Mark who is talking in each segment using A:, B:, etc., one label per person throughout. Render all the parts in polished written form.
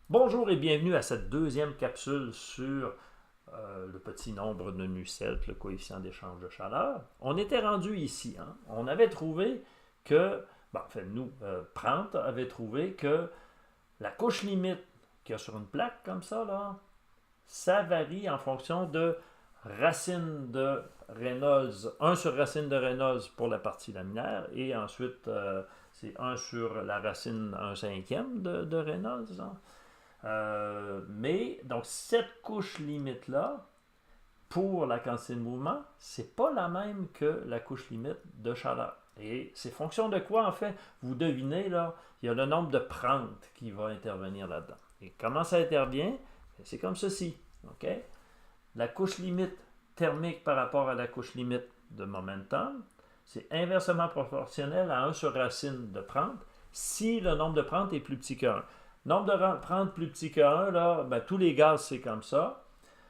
A: Bonjour et bienvenue à cette deuxième capsule sur le petit nombre de Nusselt, le coefficient d'échange de chaleur. On était rendu ici. Hein? On avait trouvé que, Prant avait trouvé que la couche limite qu'il y a sur une plaque comme ça, là, ça varie en fonction de racine de Reynolds, 1 sur racine de Reynolds pour la partie laminaire, et ensuite c'est 1 sur la racine 1 cinquième de Reynolds. Hein? Mais, donc, cette couche limite-là, pour la quantité de mouvement, c'est pas la même que la couche limite de chaleur. Et c'est fonction de quoi, en fait? Vous devinez, là, il y a le nombre de prentes qui va intervenir là-dedans. Et comment ça intervient? C'est comme ceci. OK? La couche limite thermique par rapport à la couche limite de momentum, c'est inversement proportionnel à 1 sur racine de prente si le nombre de prentes est plus petit que 1. Nombre de prentes plus petit que 1, là, ben, tous les gaz, c'est comme ça.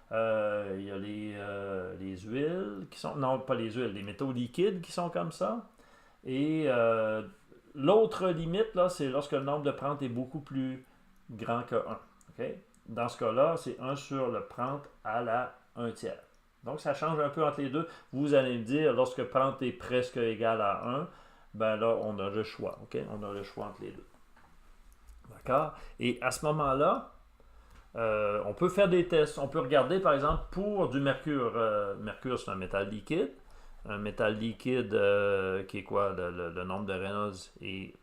A: Il y a les huiles qui sont. Non, pas les huiles, les métaux liquides qui sont comme ça. Et l'autre limite, là, c'est lorsque le nombre de prentes est beaucoup plus grand que 1. Okay? Dans ce cas-là, c'est 1 sur le prente à la 1 tiers. Donc, ça change un peu entre les deux. Vous allez me dire, lorsque prente est presque égal à 1, ben là, on a le choix. Okay? On a le choix entre les deux. D'accord? Et à ce moment-là, on peut faire des tests. On peut regarder, par exemple, pour du mercure. Mercure, c'est un métal liquide. Un métal liquide qui est quoi? Le nombre de Reynolds est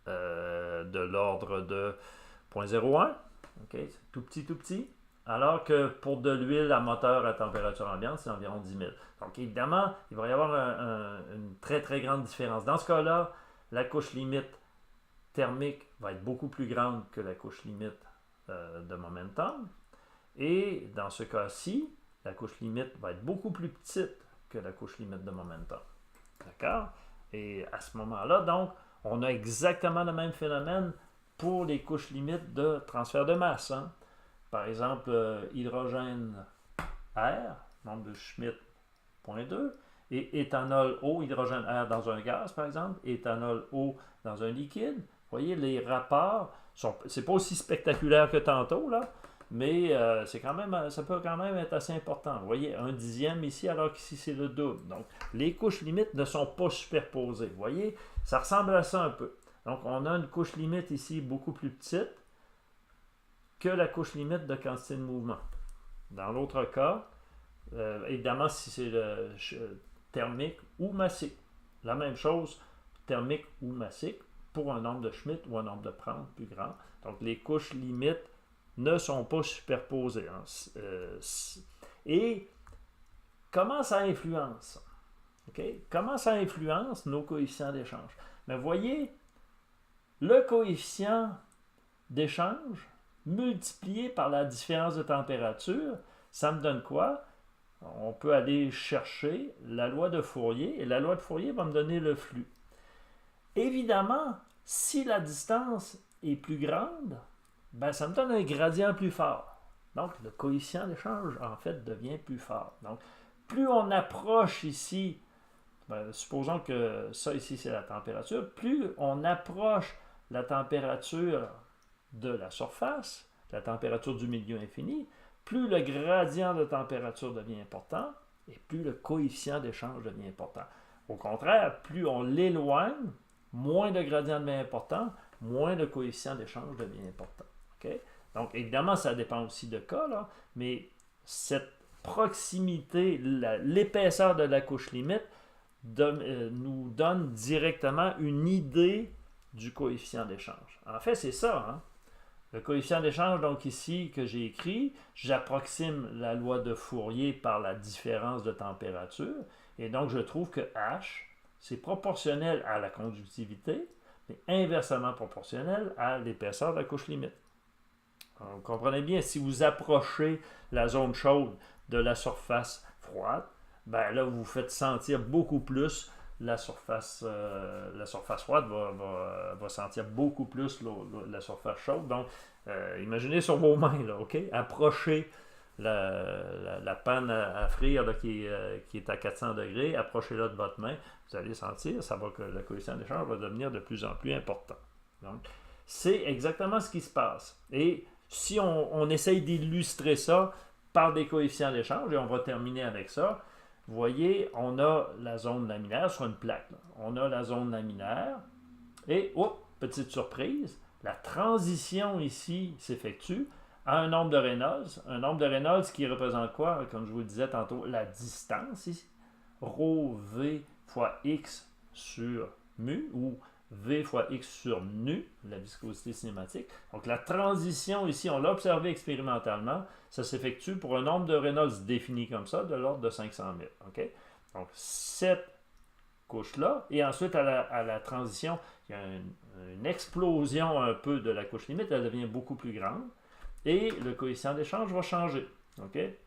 A: de l'ordre de 0,01. Okay? C'est tout petit, tout petit. Alors que pour de l'huile à moteur à température ambiante, c'est environ 10 000. Donc, évidemment, il va y avoir une très, très grande différence. Dans ce cas-là, la couche limite thermique va être beaucoup plus grande que la couche limite de momentum. Et dans ce cas-ci, la couche limite va être beaucoup plus petite que la couche limite de momentum. D'accord? Et à ce moment-là, donc, on a exactement le même phénomène pour les couches limites de transfert de masse. Hein? Par exemple, hydrogène R, nombre de Schmidt 0,2, et éthanol O, hydrogène R dans un gaz, par exemple, éthanol O dans un liquide. Vous voyez, les rapports, c'est pas aussi spectaculaire que tantôt, là, mais ça peut quand même être assez important. Vous voyez, 1/10 ici, alors qu'ici, c'est le double. Donc, les couches limites ne sont pas superposées. Vous voyez, ça ressemble à ça un peu. Donc, on a une couche limite ici beaucoup plus petite que la couche limite de quantité de mouvement. Dans l'autre cas, évidemment, si c'est thermique ou massique. La même chose, thermique ou massique, pour un nombre de Schmidt ou un nombre de Prandtl plus grand. Donc, les couches limites ne sont pas superposées. Hein. Et comment ça influence? Okay? Comment ça influence nos coefficients d'échange? Mais voyez, le coefficient d'échange multiplié par la différence de température, ça me donne quoi? On peut aller chercher la loi de Fourier, et la loi de Fourier va me donner le flux. Évidemment, si la distance est plus grande, ben ça me donne un gradient plus fort. Donc, le coefficient d'échange, en fait, devient plus fort. Donc, plus on approche ici, supposons que ça ici, c'est la température, plus on approche la température de la surface, la température du milieu infini, plus le gradient de température devient important et plus le coefficient d'échange devient important. Au contraire, plus on l'éloigne, moins le gradient devient important, moins le coefficient d'échange devient important. Okay? Donc, évidemment, ça dépend aussi de cas, là, mais cette proximité, l'épaisseur de la couche limite nous donne directement une idée du coefficient d'échange. En fait, c'est ça. Hein? Le coefficient d'échange, donc ici, que j'ai écrit, j'approxime la loi de Fourier par la différence de température, et donc je trouve que H, c'est proportionnel à la conductivité, mais inversement proportionnel à l'épaisseur de la couche limite. Alors, vous comprenez bien, si vous approchez la zone chaude de la surface froide, ben là, vous faites sentir beaucoup plus la surface froide va sentir beaucoup plus la surface chaude. Donc, imaginez sur vos mains, là, OK? Approchez la panne à frire là, qui est à 400 degrés, approchez-la de votre main, vous allez sentir, ça va que le coefficient d'échange va devenir de plus en plus important. Donc, c'est exactement ce qui se passe. Et Si on essaye d'illustrer ça par des coefficients d'échange, et on va terminer avec ça, vous voyez, on a la zone laminaire sur une plaque. Là. On a la zone laminaire, et, oh, petite surprise, la transition ici s'effectue à un nombre de Reynolds. Un nombre de Reynolds qui représente quoi? Comme je vous le disais tantôt, la distance ici. Rho V fois X sur mu, ou V fois X sur nu, la viscosité cinématique. Donc la transition ici, on l'a observé expérimentalement, ça s'effectue pour un nombre de Reynolds défini comme ça, de l'ordre de 500 000. Okay? Donc cette couche-là, et ensuite à la transition, il y a une explosion un peu de la couche limite, elle devient beaucoup plus grande, et le coefficient d'échange va changer. Okay?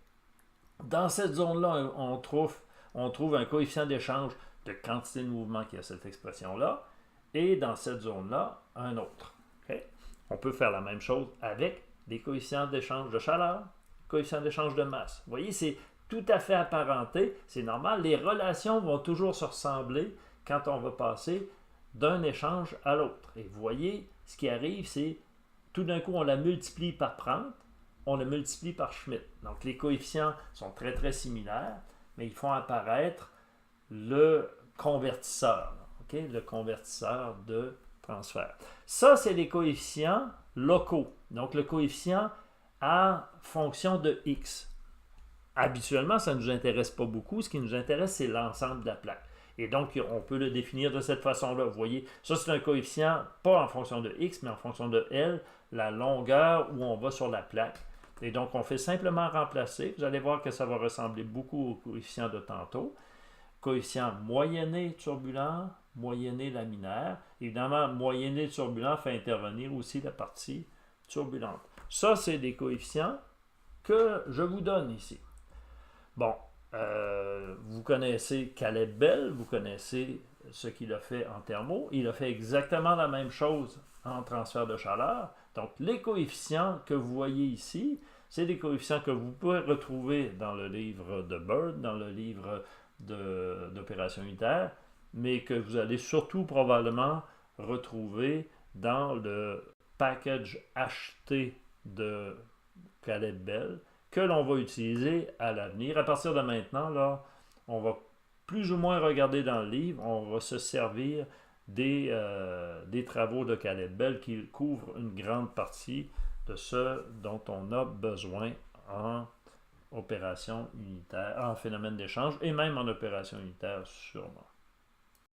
A: Dans cette zone-là, on trouve un coefficient d'échange de quantité de mouvement qui a cette expression-là, et dans cette zone-là, un autre. Okay? On peut faire la même chose avec des coefficients d'échange de chaleur, coefficients d'échange de masse. Vous voyez, c'est tout à fait apparenté, c'est normal. Les relations vont toujours se ressembler quand on va passer d'un échange à l'autre. Et vous voyez, ce qui arrive, c'est tout d'un coup, on la multiplie par Prandtl, on la multiplie par Schmidt. Donc, les coefficients sont très, très similaires, mais ils font apparaître le convertisseur. Okay? Le convertisseur de transfert. Ça, c'est les coefficients locaux. Donc, le coefficient à fonction de x. Habituellement, ça ne nous intéresse pas beaucoup. Ce qui nous intéresse, c'est l'ensemble de la plaque. Et donc, on peut le définir de cette façon-là. Vous voyez, ça, c'est un coefficient, pas en fonction de x, mais en fonction de L, la longueur où on va sur la plaque. Et donc, on fait simplement remplacer. Vous allez voir que ça va ressembler beaucoup au coefficient de tantôt. Coefficient moyenné turbulent, moyenné laminaire. Évidemment, moyenné turbulent fait intervenir aussi la partie turbulente. Ça, c'est des coefficients que je vous donne ici. Bon, vous connaissez Caleb Bell, vous connaissez ce qu'il a fait en thermo. Il a fait exactement la même chose en transfert de chaleur. Donc, les coefficients que vous voyez ici, c'est des coefficients que vous pouvez retrouver dans le livre de Bird, dans le livre d'opération unitaire, mais que vous allez surtout probablement retrouver dans le package acheté de Caleb Bell, que l'on va utiliser à l'avenir. À partir de maintenant, là, on va plus ou moins regarder dans le livre, on va se servir des travaux de Caleb Bell qui couvrent une grande partie de ce dont on a besoin en opération unitaire, en phénomène d'échange et même en opération unitaire sûrement.